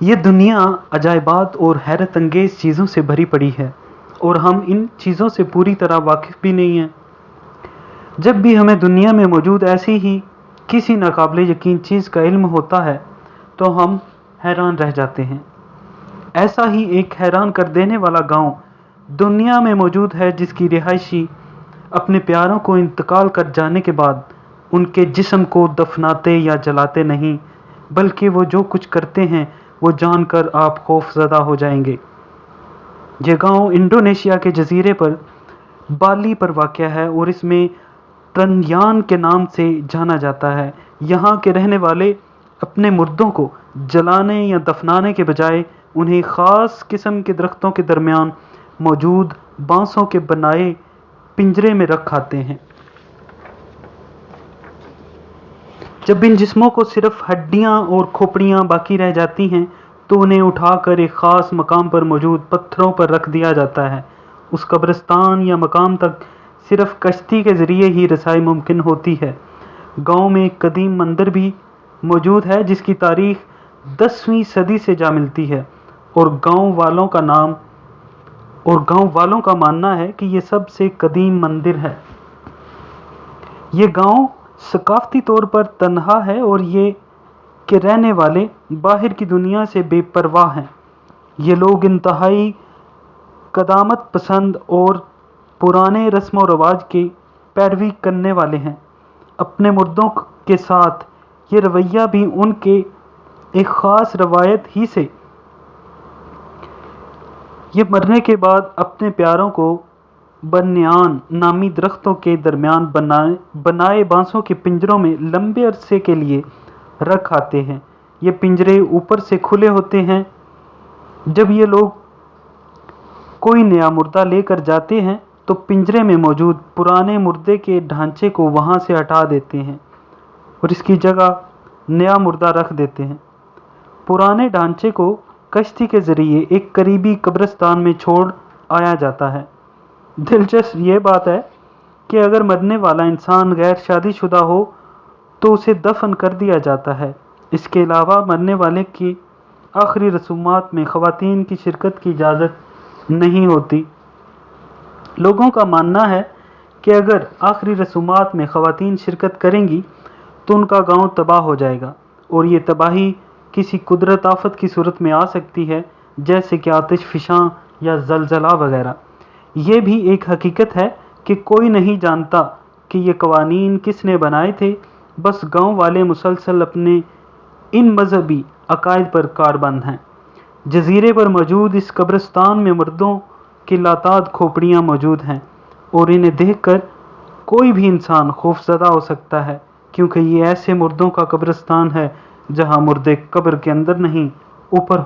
یہ دنیا عجائبات اور حیرت انگیز چیزوں سے بھری پڑی ہے اور ہم ان چیزوں سے پوری طرح واقف بھی نہیں ہیں۔ جب بھی ہمیں دنیا میں موجود ایسی ہی کسی ناقابل یقین چیز کا علم ہوتا ہے تو ہم حیران رہ جاتے ہیں۔ ایسا ہی ایک حیران کر دینے والا گاؤں دنیا میں موجود ہے جس کی رہائشی اپنے پیاروں کو انتقال کر جانے کے بعد ان کے جسم کو دفناتے یا جلاتے نہیں، بلکہ وہ جو کچھ کرتے ہیں وہ جان کر آپ خوف زدہ ہو جائیں گے۔ یہ گاؤں انڈونیشیا کے جزیرے پر بالی پر واقع ہے اور اس میں ٹرنیان کے نام سے جانا جاتا ہے۔ یہاں کے رہنے والے اپنے مردوں کو جلانے یا دفنانے کے بجائے انہیں خاص قسم کے درختوں کے درمیان موجود بانسوں کے بنائے پنجرے میں رکھ کھاتے ہیں۔ جب ان جسموں کو صرف ہڈیاں اور کھوپڑیاں باقی رہ جاتی ہیں تو انہیں اٹھا کر ایک خاص مقام پر موجود پتھروں پر رکھ دیا جاتا ہے۔ اس قبرستان یا مقام تک صرف کشتی کے ذریعے ہی رسائی ممکن ہوتی ہے۔ گاؤں میں ایک قدیم مندر بھی موجود ہے جس کی تاریخ 10ویں صدی سے جا ملتی ہے اور گاؤں والوں کا ماننا ہے کہ یہ سب سے قدیم مندر ہے۔ یہ گاؤں ثقافتی طور پر تنہا ہے اور یہ کے رہنے والے باہر کی دنیا سے بے پرواہ ہیں۔ یہ لوگ انتہائی قدامت پسند اور پرانے رسم و رواج کی پیروی کرنے والے ہیں۔ اپنے مردوں کے ساتھ یہ رویہ بھی ان کے ایک خاص روایت ہی سے یہ مرنے کے بعد اپنے پیاروں کو بنیان نامی درختوں کے درمیان بنائے بانسوں کے پنجروں میں لمبے عرصے کے لیے رکھ آتے ہیں۔ یہ پنجرے اوپر سے کھلے ہوتے ہیں۔ جب یہ لوگ کوئی نیا مردہ لے کر جاتے ہیں تو پنجرے میں موجود پرانے مردے کے ڈھانچے کو وہاں سے ہٹا دیتے ہیں اور اس کی جگہ نیا مردہ رکھ دیتے ہیں۔ پرانے ڈھانچے کو کشتی کے ذریعے ایک قریبی قبرستان میں چھوڑ آیا جاتا ہے۔ دلچسپ یہ بات ہے کہ اگر مرنے والا انسان غیر شادی شدہ ہو تو اسے دفن کر دیا جاتا ہے۔ اس کے علاوہ مرنے والے کی آخری رسومات میں خواتین کی شرکت کی اجازت نہیں ہوتی۔ لوگوں کا ماننا ہے کہ اگر آخری رسومات میں خواتین شرکت کریں گی تو ان کا گاؤں تباہ ہو جائے گا، اور یہ تباہی کسی قدرت آفت کی صورت میں آ سکتی ہے جیسے کہ آتش فشاں یا زلزلہ وغیرہ۔ یہ بھی ایک حقیقت ہے کہ کوئی نہیں جانتا کہ یہ قوانین کس نے بنائے تھے، بس گاؤں والے مسلسل اپنے ان مذہبی عقائد پر کاربند ہیں۔ جزیرے پر موجود اس قبرستان میں مردوں کی لاتعداد کھوپڑیاں موجود ہیں اور انہیں دیکھ کر کوئی بھی انسان خوف زدہ ہو سکتا ہے، کیونکہ یہ ایسے مردوں کا قبرستان ہے جہاں مردے قبر کے اندر نہیں اوپر